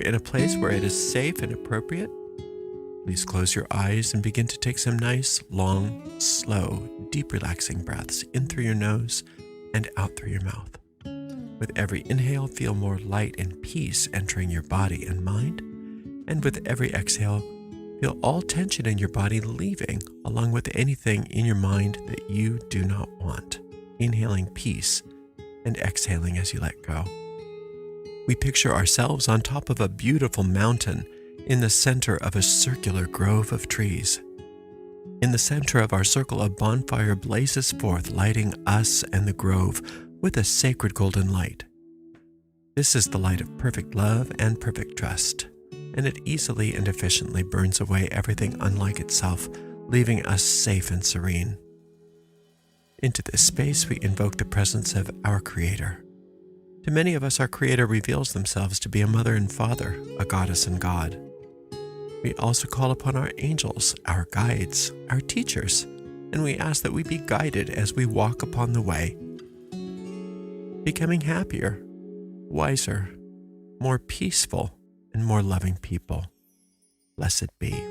in a place where it is safe and appropriate, please close your eyes and begin to take some nice, long, slow, deep relaxing breaths in through your nose and out through your mouth. With every inhale, feel more light and peace entering your body and mind. And with every exhale, feel all tension in your body leaving, along with anything in your mind that you do not want. Inhaling peace and exhaling as you let go. We picture ourselves on top of a beautiful mountain in the center of a circular grove of trees. In the center of our circle, a bonfire blazes forth, lighting us and the grove with a sacred golden light. This is the light of perfect love and perfect trust, and it easily and efficiently burns away everything unlike itself, leaving us safe and serene. Into this space, we invoke the presence of our Creator. To many of us, our Creator reveals themselves to be a mother and father, a goddess and God. We also call upon our angels, our guides, our teachers, and we ask that we be guided as we walk upon the way, becoming happier, wiser, more peaceful, and more loving people. Blessed be.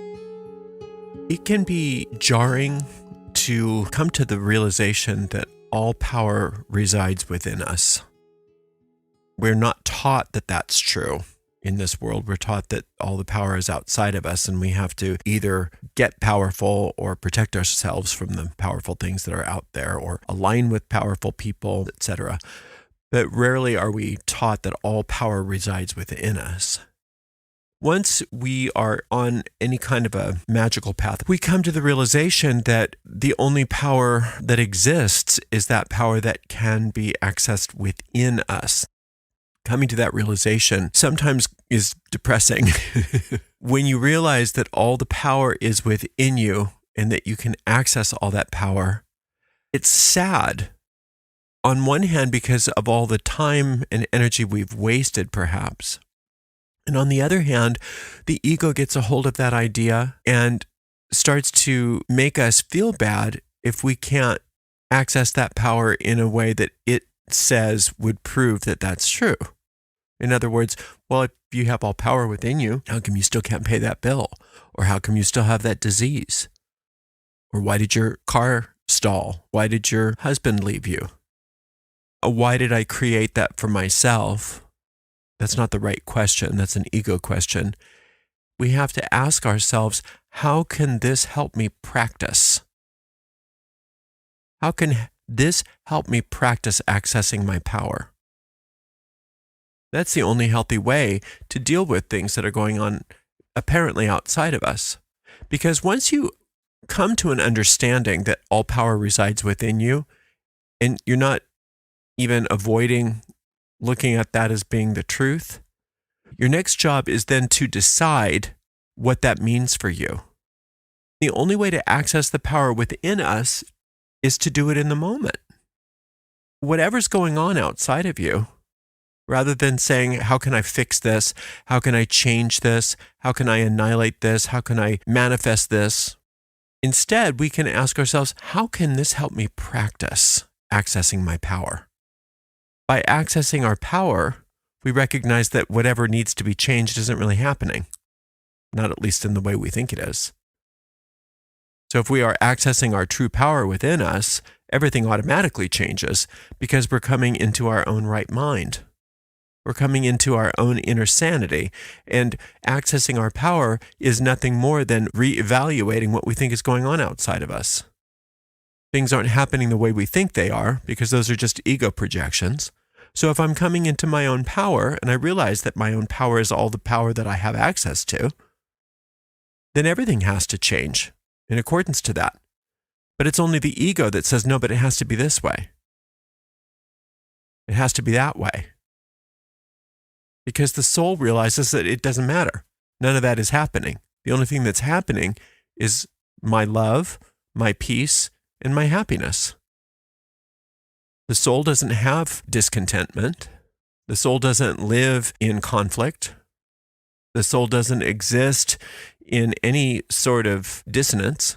It can be jarring to come to the realization that all power resides within us. We're not taught that that's true. In this world, we're taught that all the power is outside of us, and we have to either get powerful or protect ourselves from the powerful things that are out there, or align with powerful people, etc. But rarely are we taught that all power resides within us. Once we are on any kind of a magical path, we come to the realization that the only power that exists is that power that can be accessed within us. Coming to that realization sometimes is depressing. When you realize that all the power is within you and that you can access all that power, it's sad. On one hand, because of all the time and energy we've wasted, perhaps. And on the other hand, the ego gets a hold of that idea and starts to make us feel bad if we can't access that power in a way that it says would prove that that's true. In other words, well, if you have all power within you, how come you still can't pay that bill? Or how come you still have that disease? Or why did your car stall? Why did your husband leave you? Why did I create that for myself? That's not the right question. That's an ego question. We have to ask ourselves, how can this help me practice? How can this help me practice accessing my power? That's the only healthy way to deal with things that are going on apparently outside of us. Because once you come to an understanding that all power resides within you, and you're not even avoiding looking at that as being the truth, your next job is then to decide what that means for you. The only way to access the power within us is to do it in the moment. Whatever's going on outside of you, rather than saying, how can I fix this? How can I change this? How can I annihilate this? How can I manifest this? Instead, we can ask ourselves, how can this help me practice accessing my power? By accessing our power, we recognize that whatever needs to be changed isn't really happening, not at least in the way we think it is. So if we are accessing our true power within us, everything automatically changes because we're coming into our own right mind. We're coming into our own inner sanity, and accessing our power is nothing more than reevaluating what we think is going on outside of us. Things aren't happening the way we think they are because those are just ego projections. So if I'm coming into my own power and I realize that my own power is all the power that I have access to, then everything has to change in accordance to that. But it's only the ego that says, no, but it has to be this way. It has to be that way. Because the soul realizes that it doesn't matter. None of that is happening. The only thing that's happening is my love, my peace, and my happiness. The soul doesn't have discontentment. The soul doesn't live in conflict. The soul doesn't exist in any sort of dissonance.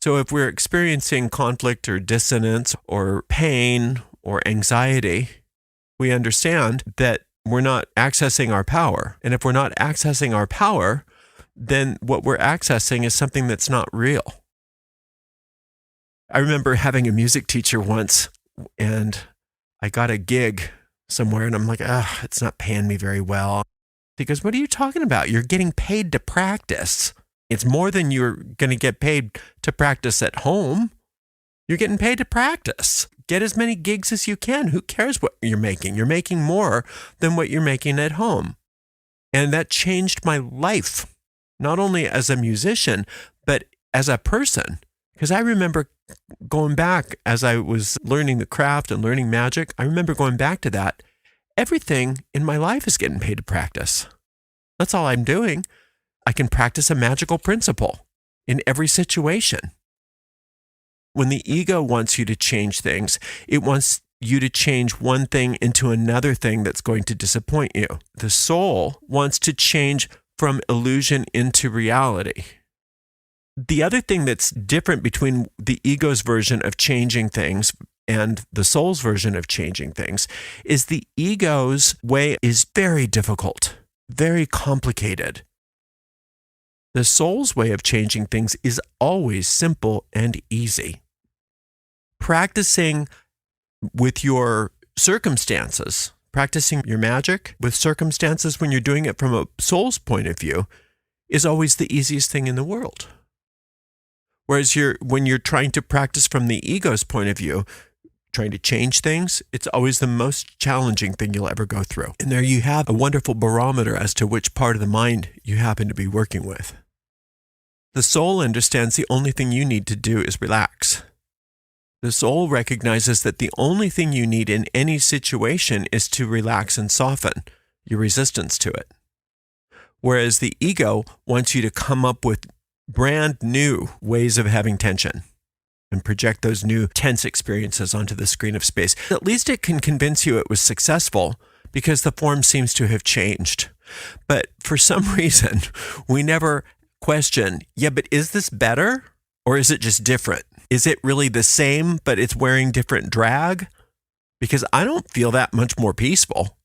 So if we're experiencing conflict or dissonance or pain or anxiety, we understand that we're not accessing our power. And if we're not accessing our power, then what we're accessing is something that's not real. I remember having a music teacher once, and I got a gig somewhere, and I'm like, it's not paying me very well. He goes, what are you talking about? You're getting paid to practice. It's more than you're going to get paid to practice at home. You're getting paid to practice. Get as many gigs as you can. Who cares what you're making? You're making more than what you're making at home. And that changed my life, not only as a musician, but as a person. Because I remember going back as I was learning the craft and learning magic, I remember going back to that. Everything in my life is getting paid to practice. That's all I'm doing. I can practice a magical principle in every situation. When the ego wants you to change things, it wants you to change one thing into another thing that's going to disappoint you. The soul wants to change from illusion into reality. The other thing that's different between the ego's version of changing things and the soul's version of changing things is the ego's way is very difficult, very complicated. The soul's way of changing things is always simple and easy. Practicing with your circumstances, practicing your magic with circumstances when you're doing it from a soul's point of view is always the easiest thing in the world. Whereas when you're trying to practice from the ego's point of view, trying to change things, it's always the most challenging thing you'll ever go through. And there you have a wonderful barometer as to which part of the mind you happen to be working with. The soul understands the only thing you need to do is relax. The soul recognizes that the only thing you need in any situation is to relax and soften your resistance to it. Whereas the ego wants you to come up with brand new ways of having tension and project those new tense experiences onto the screen of space. At least it can convince you it was successful because the form seems to have changed. But for some reason, we never question, but is this better or is it just different? Is it really the same, but it's wearing different drag? Because I don't feel that much more peaceful.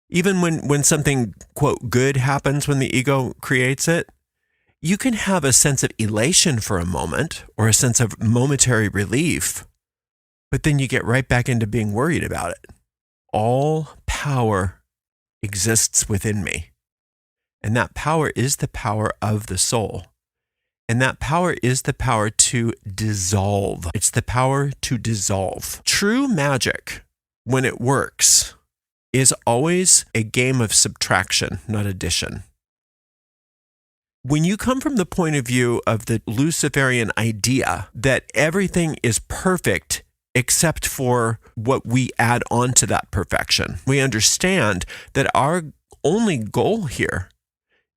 Even when something, quote, good happens when the ego creates it, you can have a sense of elation for a moment or a sense of momentary relief, but then you get right back into being worried about it. All power exists within me, and that power is the power of the soul. And that power is the power to dissolve. It's the power to dissolve. True magic, when it works, is always a game of subtraction, not addition. When you come from the point of view of the Luciferian idea that everything is perfect except for what we add on to that perfection, we understand that our only goal here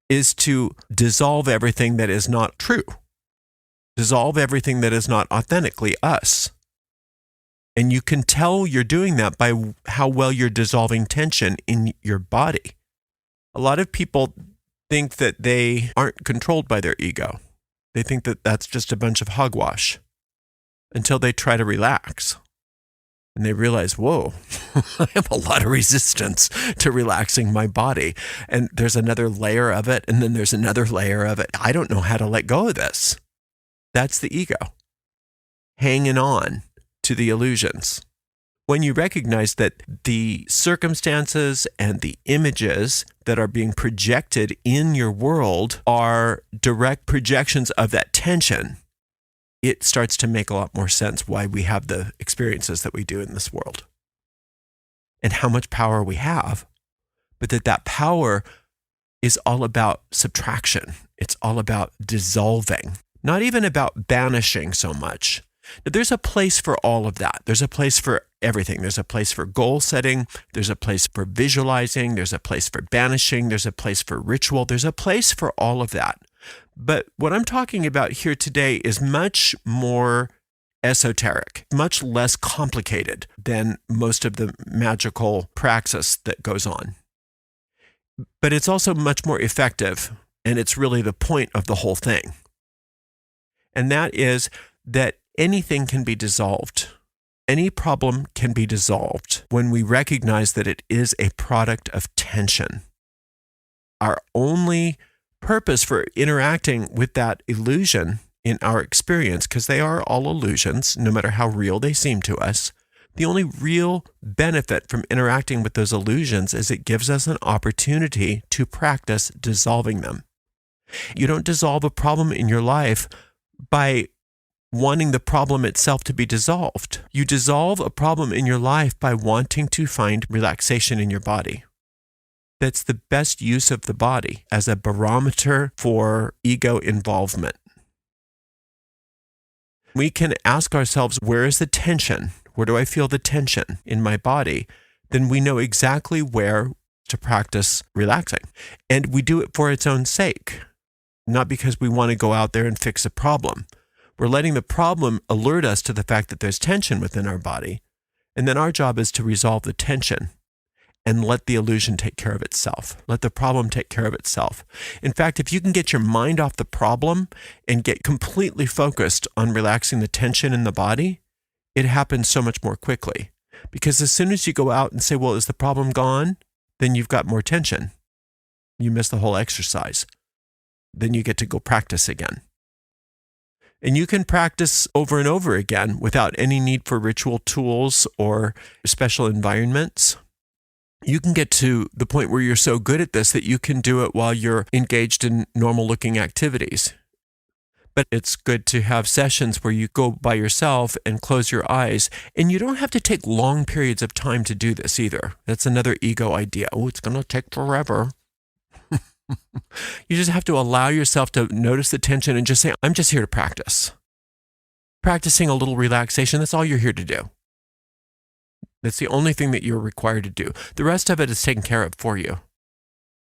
is to dissolve everything that is not true, dissolve everything that is not authentically us. And you can tell you're doing that by how well you're dissolving tension in your body. A lot of people think that they aren't controlled by their ego. They think that that's just a bunch of hogwash until they try to relax. And they realize, whoa, I have a lot of resistance to relaxing my body. And there's another layer of it, and then there's another layer of it. I don't know how to let go of this. That's the ego, hanging on to the illusions. When you recognize that the circumstances and the images that are being projected in your world are direct projections of that tension, it starts to make a lot more sense why we have the experiences that we do in this world and how much power we have, but that power is all about subtraction. It's all about dissolving, not even about banishing so much. Now, there's a place for all of that. There's a place for everything. There's a place for goal setting. There's a place for visualizing. There's a place for banishing. There's a place for ritual. There's a place for all of that. But what I'm talking about here today is much more esoteric, much less complicated than most of the magical praxis that goes on. But it's also much more effective, and it's really the point of the whole thing. And that is that anything can be dissolved. Any problem can be dissolved when we recognize that it is a product of tension. Our only purpose for interacting with that illusion in our experience, because they are all illusions, no matter how real they seem to us, the only real benefit from interacting with those illusions is it gives us an opportunity to practice dissolving them. You don't dissolve a problem in your life by wanting the problem itself to be dissolved. You dissolve a problem in your life by wanting to find relaxation in your body. That's the best use of the body as a barometer for ego involvement. We can ask ourselves, where is the tension? Where do I feel the tension in my body? Then we know exactly where to practice relaxing. And we do it for its own sake, not because we want to go out there and fix a problem. We're letting the problem alert us to the fact that there's tension within our body. And then our job is to resolve the tension and let the illusion take care of itself. Let the problem take care of itself. In fact, if you can get your mind off the problem and get completely focused on relaxing the tension in the body, it happens so much more quickly. Because as soon as you go out and say, well, is the problem gone? Then you've got more tension. You miss the whole exercise. Then you get to go practice again. And you can practice over and over again without any need for ritual tools or special environments. You can get to the point where you're so good at this that you can do it while you're engaged in normal looking activities. But it's good to have sessions where you go by yourself and close your eyes. And you don't have to take long periods of time to do this either. That's another ego idea. Oh, it's going to take forever. You just have to allow yourself to notice the tension and just say, I'm just here to practice. Practicing a little relaxation, that's all you're here to do. That's the only thing that you're required to do. The rest of it is taken care of for you.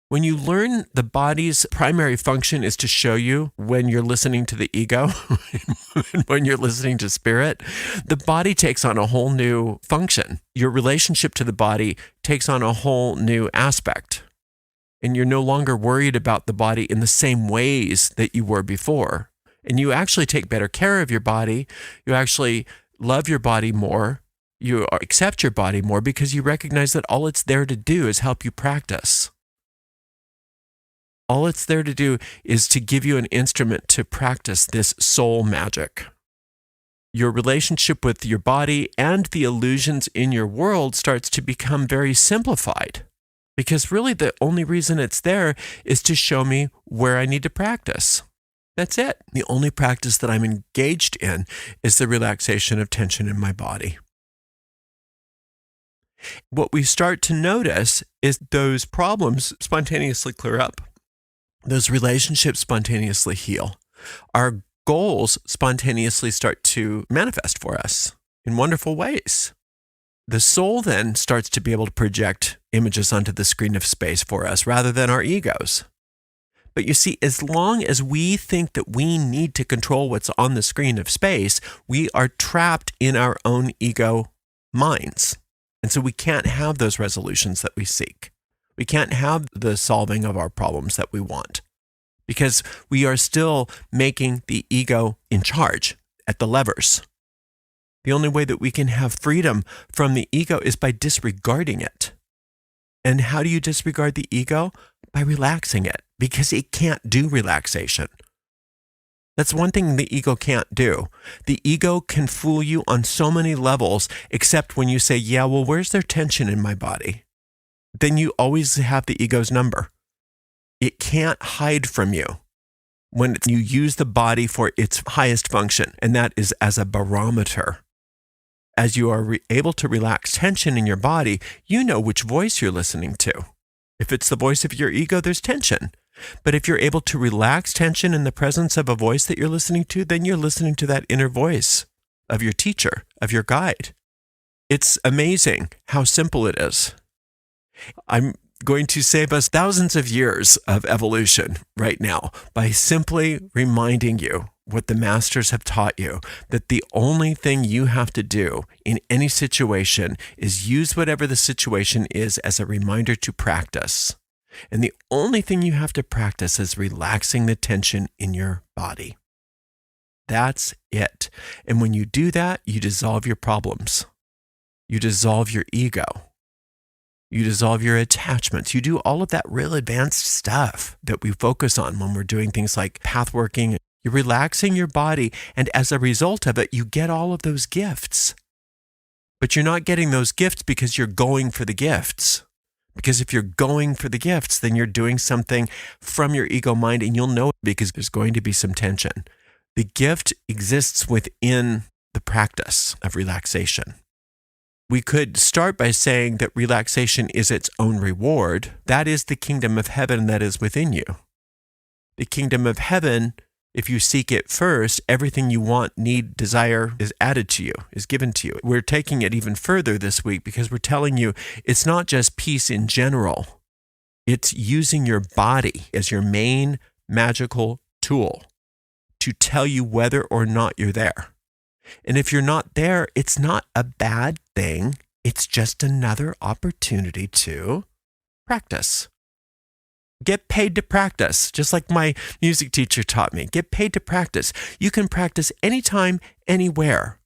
When you learn the body's primary function is to show you when you're listening to the ego and when you're listening to spirit, the body takes on a whole new function. Your relationship to the body takes on a whole new aspect. And you're no longer worried about the body in the same ways that you were before. And you actually take better care of your body. You actually love your body more. You accept your body more because you recognize that all it's there to do is help you practice. All it's there to do is to give you an instrument to practice this soul magic. Your relationship with your body and the illusions in your world starts to become very simplified. Because really the only reason it's there is to show me where I need to practice. That's it. The only practice that I'm engaged in is the relaxation of tension in my body. What we start to notice is those problems spontaneously clear up. Those relationships spontaneously heal. Our goals spontaneously start to manifest for us in wonderful ways. The soul then starts to be able to project images onto the screen of space for us rather than our egos. But you see, as long as we think that we need to control what's on the screen of space, we are trapped in our own ego minds. And so we can't have those resolutions that we seek. We can't have the solving of our problems that we want because we are still making the ego in charge at the levers. The only way that we can have freedom from the ego is by disregarding it. And how do you disregard the ego? By relaxing it, because it can't do relaxation. That's one thing the ego can't do. The ego can fool you on so many levels, except when you say, yeah, well, where's there tension in my body? Then you always have the ego's number. It can't hide from you when you use the body for its highest function, and that is as a barometer. As you are able to relax tension in your body, you know which voice you're listening to. If it's the voice of your ego, there's tension. But if you're able to relax tension in the presence of a voice that you're listening to, then you're listening to that inner voice of your teacher, of your guide. It's amazing how simple it is. I'm going to save us thousands of years of evolution right now by simply reminding you what the masters have taught you, that the only thing you have to do in any situation is use whatever the situation is as a reminder to practice. And the only thing you have to practice is relaxing the tension in your body. That's it. And when you do that, you dissolve your problems. You dissolve your ego. You dissolve your attachments. You do all of that real advanced stuff that we focus on when we're doing things like path working. You're relaxing your body. And as a result of it, you get all of those gifts. But you're not getting those gifts because you're going for the gifts. Because if you're going for the gifts, then you're doing something from your ego mind, and you'll know it because there's going to be some tension. The gift exists within the practice of relaxation. We could start by saying that relaxation is its own reward. That is the kingdom of heaven that is within you. The kingdom of heaven, if you seek it first, everything you want, need, desire is added to you, is given to you. We're taking it even further this week because we're telling you it's not just peace in general. It's using your body as your main magical tool to tell you whether or not you're there. And if you're not there, it's not a bad thing. It's just another opportunity to practice. Get paid to practice, just like my music teacher taught me. Get paid to practice. You can practice anytime, anywhere.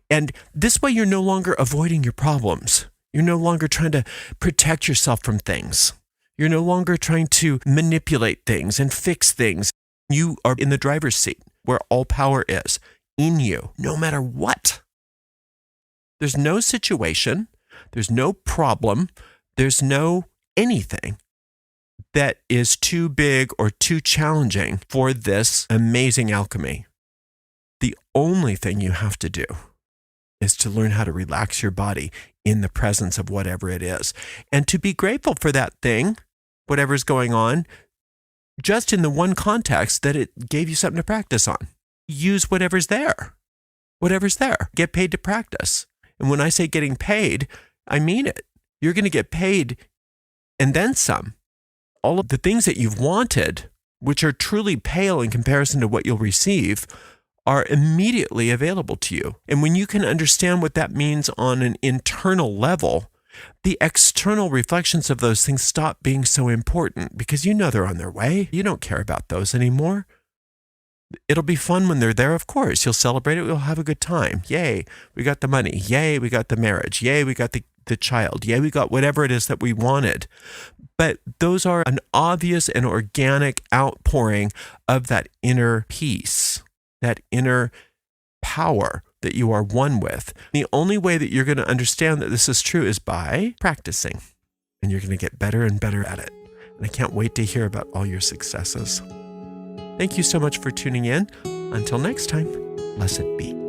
And this way, you're no longer avoiding your problems. You're no longer trying to protect yourself from things. You're no longer trying to manipulate things and fix things. You are in the driver's seat where all power is in you, no matter what. There's no situation, there's no problem, there's no anything that is too big or too challenging for this amazing alchemy. The only thing you have to do is to learn how to relax your body in the presence of whatever it is, and to be grateful for that thing, whatever's going on, just in the one context that it gave you something to practice on. Use whatever's there. Whatever's there. Get paid to practice. And when I say getting paid, I mean it. You're going to get paid and then some. All of the things that you've wanted, which are truly pale in comparison to what you'll receive, are immediately available to you. And when you can understand what that means on an internal level, the external reflections of those things stop being so important because you know they're on their way. You don't care about those anymore. It'll be fun when they're there, of course. You'll celebrate it. We'll have a good time. Yay, we got the money. Yay, we got the marriage. Yay, we got the child. Yay, we got whatever it is that we wanted. But those are an obvious and organic outpouring of that inner peace, that inner power that you are one with. The only way that you're going to understand that this is true is by practicing. And you're going to get better and better at it. And I can't wait to hear about all your successes. Thank you so much for tuning in. Until next time, blessed be.